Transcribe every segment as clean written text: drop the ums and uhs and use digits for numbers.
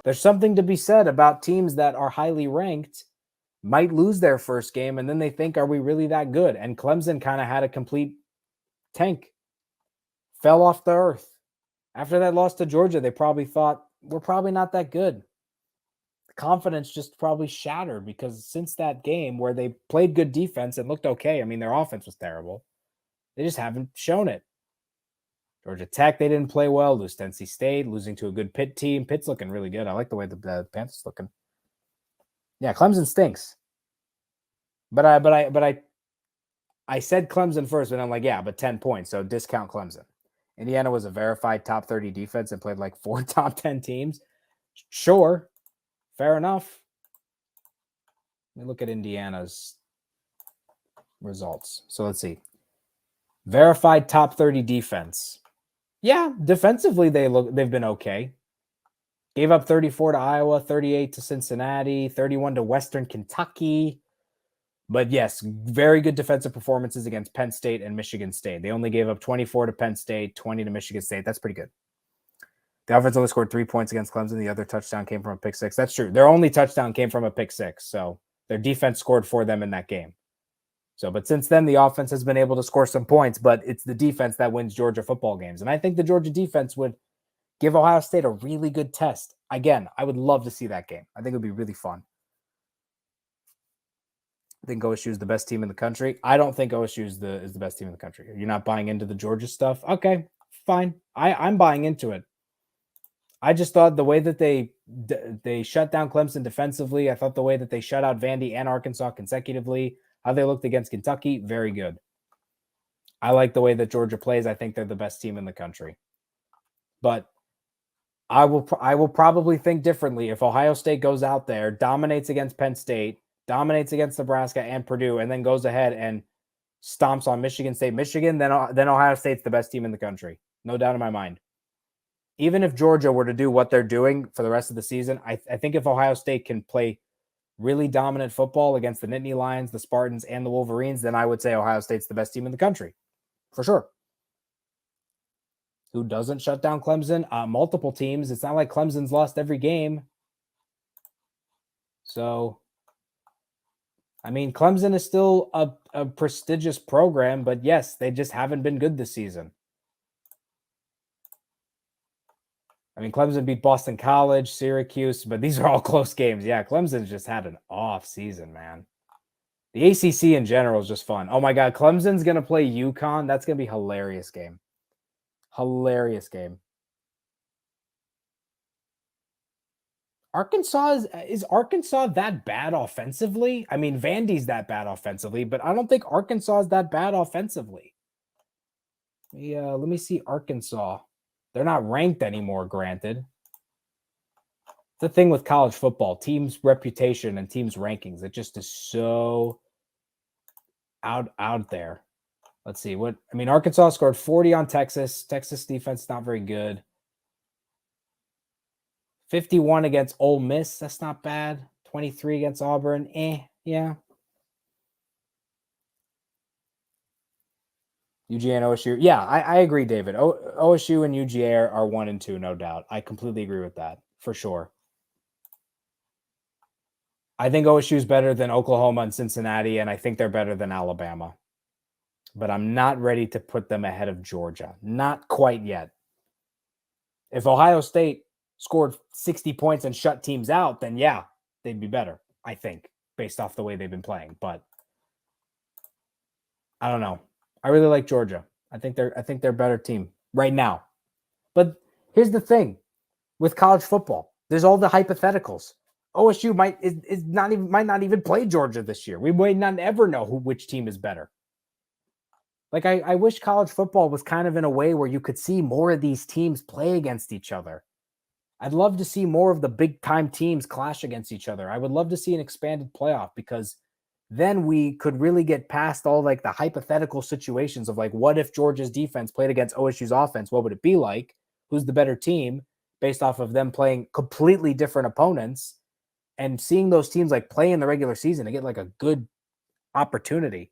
There's something to be said about teams that are highly ranked might lose their first game, and then they think, are we really that good? And Clemson kind of had a complete tank, fell off the earth. After that loss to Georgia, they probably thought, we're probably not that good. The confidence just probably shattered because since that game where they played good defense and looked okay, I mean, their offense was terrible. They just haven't shown it. Georgia Tech, they didn't play well. Lose to NC State, losing to a good Pitt team. Pitt's looking really good. I like the way the Panthers looking. Yeah, Clemson stinks. But I said Clemson first, and I'm like, yeah, but 10 points, so discount Clemson. Indiana was a verified top 30 defense and played like 4 top 10 teams. Sure, fair enough. Let me look at Indiana's results. So let's see. Verified top 30 defense. Yeah, defensively they've been okay. Gave up 34 to Iowa, 38 to Cincinnati, 31 to Western Kentucky. But yes, very good defensive performances against Penn State and Michigan State. They only gave up 24 to Penn State, 20 to Michigan State. That's pretty good. The offense only scored 3 points against Clemson. The other touchdown came from a pick six. That's true. Their only touchdown came from a pick six. So their defense scored for them in that game. So, but since then, the offense has been able to score some points, but it's the defense that wins Georgia football games. And I think the Georgia defense would give Ohio State a really good test. Again, I would love to see that game. I think it would be really fun. I think OSU is the best team in the country. I don't think OSU is the best team in the country. You're not buying into the Georgia stuff? Okay, fine. I'm buying into it. I just thought the way that they shut down Clemson defensively, I thought the way that they shut out Vandy and Arkansas consecutively, how they looked against Kentucky, very good. I like the way that Georgia plays. I think they're the best team in the country. But I will probably think differently if Ohio State goes out there, dominates against Penn State, dominates against Nebraska and Purdue, and then goes ahead and stomps on Michigan State, Michigan, then Ohio State's the best team in the country. No doubt in my mind. Even if Georgia were to do what they're doing for the rest of the season, I think if Ohio State can play really dominant football against the Nittany Lions, the Spartans, and the Wolverines, then I would say Ohio State's the best team in the country. For sure. Who doesn't shut down Clemson? Multiple teams. It's not like Clemson's lost every game. So, I mean, Clemson is still a prestigious program, but yes, they just haven't been good this season. I mean, Clemson beat Boston College, Syracuse, but these are all close games. Yeah, Clemson's just had an off season, man. The ACC in general is just fun. Oh my God, Clemson's going to play UConn. That's going to be a hilarious game. Hilarious game. Arkansas is Arkansas that bad offensively? I mean, Vandy's that bad offensively, but I don't think Arkansas is that bad offensively. Yeah, let me see Arkansas. They're not ranked anymore, granted. The thing with college football, teams' reputation and teams' rankings, it just is so out there. Let's see what I mean. Arkansas scored 40 on Texas. Texas defense not very good. 51 against Ole Miss. That's not bad. 23 against Auburn. Yeah. UGA and OSU. Yeah, I agree, David. OSU and UGA are 1 and 2, no doubt. I completely agree with that, for sure. I think OSU is better than Oklahoma and Cincinnati, and I think they're better than Alabama. But I'm not ready to put them ahead of Georgia. Not quite yet. If Ohio State scored 60 points and shut teams out, then yeah, they'd be better, I think, based off the way they've been playing. But I don't know. I really like Georgia. I think they're a better team right now. But here's the thing with college football. There's all the hypotheticals. OSU might not even play Georgia this year. We might not ever know which team is better. Like I wish college football was kind of in a way where you could see more of these teams play against each other. I'd love to see more of the big time teams clash against each other. I would love to see an expanded playoff because then we could really get past all like the hypothetical situations of like, what if Georgia's defense played against OSU's offense? What would it be like? Who's the better team based off of them playing completely different opponents and seeing those teams like play in the regular season to get like a good opportunity.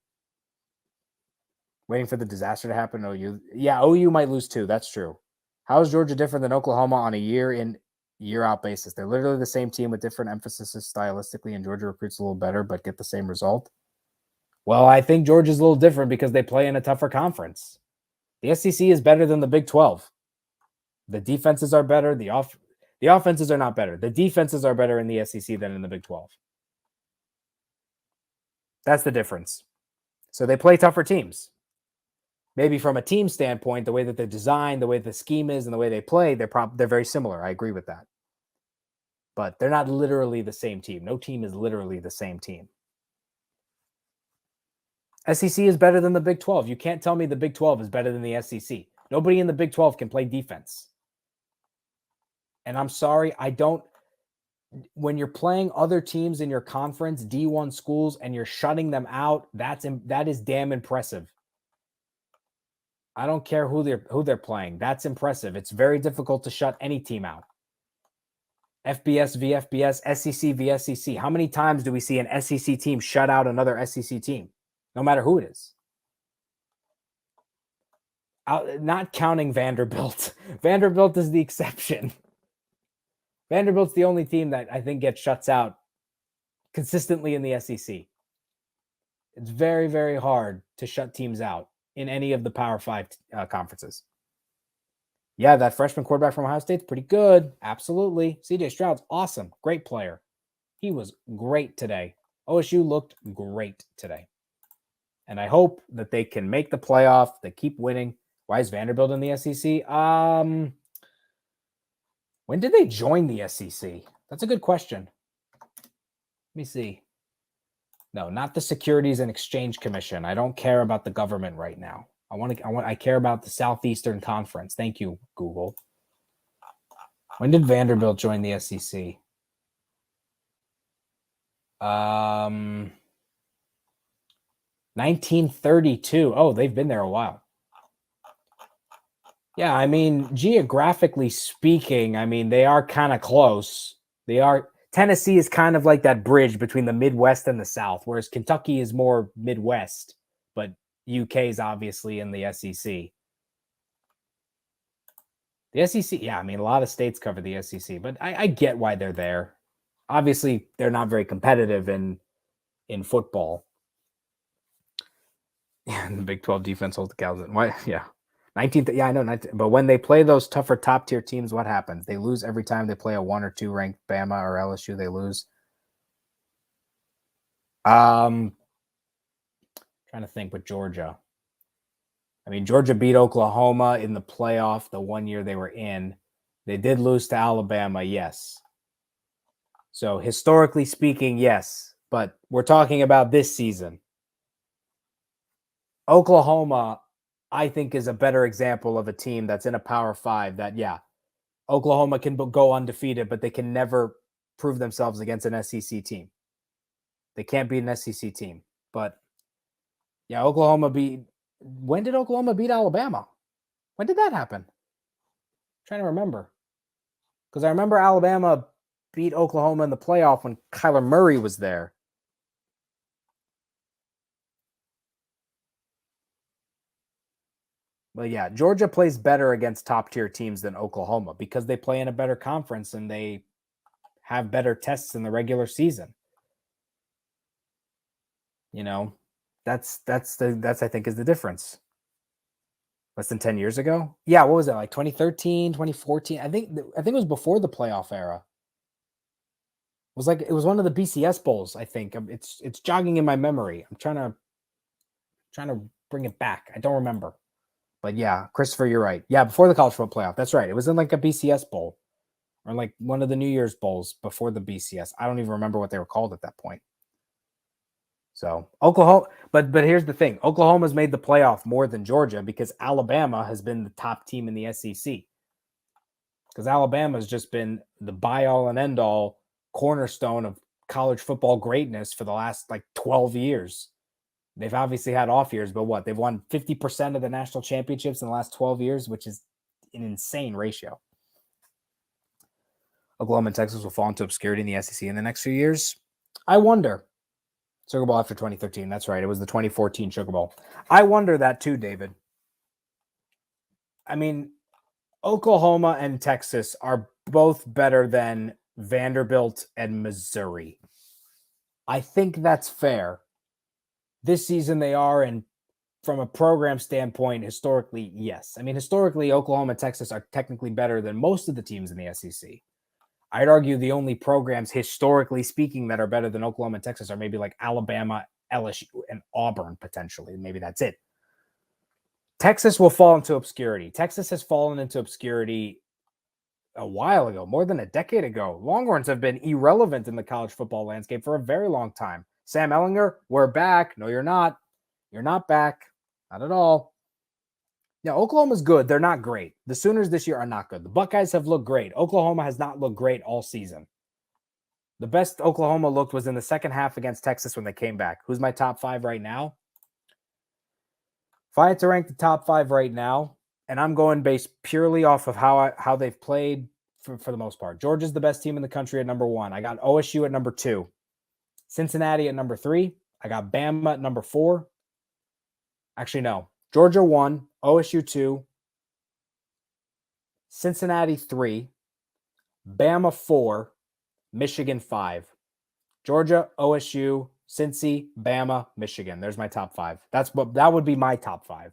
Waiting for the disaster to happen. OU. Yeah, OU might lose too. That's true. How is Georgia different than Oklahoma on a year in year-out basis. They're literally the same team with different emphases stylistically, and Georgia recruits a little better but get the same result. Well, I think Georgia's a little different because they play in a tougher conference. The SEC is better than the Big 12. The defenses are better. The offenses are not better. The defenses are better in the SEC than in the Big 12. That's the difference. So they play tougher teams. Maybe from a team standpoint, the way that they're designed, the way the scheme is, and the way they play, they're very similar. I agree with that. But they're not literally the same team. No team is literally the same team. SEC is better than the Big 12. You can't tell me the Big 12 is better than the SEC. Nobody in the Big 12 can play defense. And I'm sorry, when you're playing other teams in your conference, D1 schools, and you're shutting them out, that is damn impressive. I don't care who they're playing. That's impressive. It's very difficult to shut any team out. FBS v. FBS, SEC v. SEC. How many times do we see an SEC team shut out another SEC team? No matter who it is. Not counting Vanderbilt. Vanderbilt is the exception. Vanderbilt's the only team that I think gets shuts out consistently in the SEC. It's very, very hard to shut teams out in any of the Power 5 conferences. Yeah, that freshman quarterback from Ohio State's pretty good. Absolutely. CJ Stroud's awesome. Great player. He was great today. OSU looked great today. And I hope that they can make the playoff. They keep winning. Why is Vanderbilt in the SEC? When did they join the SEC? That's a good question. Let me see. No, not the Securities and Exchange Commission. I don't care about the government right now. I care about the Southeastern Conference. Thank you, Google. When did Vanderbilt join the SEC? 1932. Oh, they've been there a while. Yeah, I mean, geographically speaking, I mean, they are kind of close. Tennessee is kind of like that bridge between the Midwest and the South, whereas Kentucky is more Midwest, but UK is obviously in the SEC. The SEC, yeah, I mean, a lot of states cover the SEC, but I get why they're there. Obviously, they're not very competitive in football. Yeah, and the Big 12 defense holds the cows in. Why? Yeah. 19th, yeah, I know. 19th, but when they play those tougher top tier teams, what happens? They lose every time they play a 1 or 2 ranked Bama or LSU. They lose. Trying to think with Georgia. I mean, Georgia beat Oklahoma in the playoff the one year they were in. They did lose to Alabama, yes. So historically speaking, yes. But we're talking about this season. Oklahoma, I think, is a better example of a team that's in a Power 5 that, yeah, Oklahoma can go undefeated, but they can never prove themselves against an SEC team. They can't beat an SEC team. But, yeah, when did Oklahoma beat Alabama? When did that happen? I'm trying to remember. Because I remember Alabama beat Oklahoma in the playoff when Kyler Murray was there. But yeah, Georgia plays better against top-tier teams than Oklahoma because they play in a better conference and they have better tests in the regular season. You know, that's I think is the difference. Less than 10 years ago? Yeah, what was that? Like 2013, 2014? I think it was before the playoff era. It was one of the BCS bowls, I think. It's jogging in my memory. I'm trying to bring it back. I don't remember. But yeah, Christopher, you're right. Yeah, before the college football playoff. That's right. It was in like a BCS bowl or like one of the New Year's bowls before the BCS. I don't even remember what they were called at that point. So Oklahoma, but here's the thing. Oklahoma's made the playoff more than Georgia because Alabama has been the top team in the SEC. Because Alabama has just been the buy-all and end-all cornerstone of college football greatness for the last like 12 years. They've obviously had off years, but what? They've won 50% of the national championships in the last 12 years, which is an insane ratio. Oklahoma and Texas will fall into obscurity in the SEC in the next few years. I wonder. Sugar Bowl after 2013. That's right. It was the 2014 Sugar Bowl. I wonder that too, David. I mean, Oklahoma and Texas are both better than Vanderbilt and Missouri. I think that's fair. This season they are, and from a program standpoint, historically, yes. I mean, historically, Oklahoma and Texas are technically better than most of the teams in the SEC. I'd argue the only programs, historically speaking, that are better than Oklahoma and Texas are maybe like Alabama, LSU, and Auburn, potentially. Maybe that's it. Texas will fall into obscurity. Texas has fallen into obscurity a while ago, more than a decade ago. Longhorns have been irrelevant in the college football landscape for a very long time. Sam Ehlinger, we're back. No, you're not. You're not back. Not at all. Yeah, Oklahoma's good. They're not great. The Sooners this year are not good. The Buckeyes have looked great. Oklahoma has not looked great all season. The best Oklahoma looked was in the second half against Texas when they came back. Who's my top 5 right now? If I had to rank the top 5 right now, and I'm going based purely off of how they've played for the most part. Georgia's the best team in the country at number 1. I got OSU at number 2. Cincinnati at number 3. I got Bama at number 4. Actually, no. Georgia 1, OSU 2, Cincinnati 3, Bama 4, Michigan 5. Georgia, OSU, Cincy, Bama, Michigan. There's my top 5. That would be my top 5.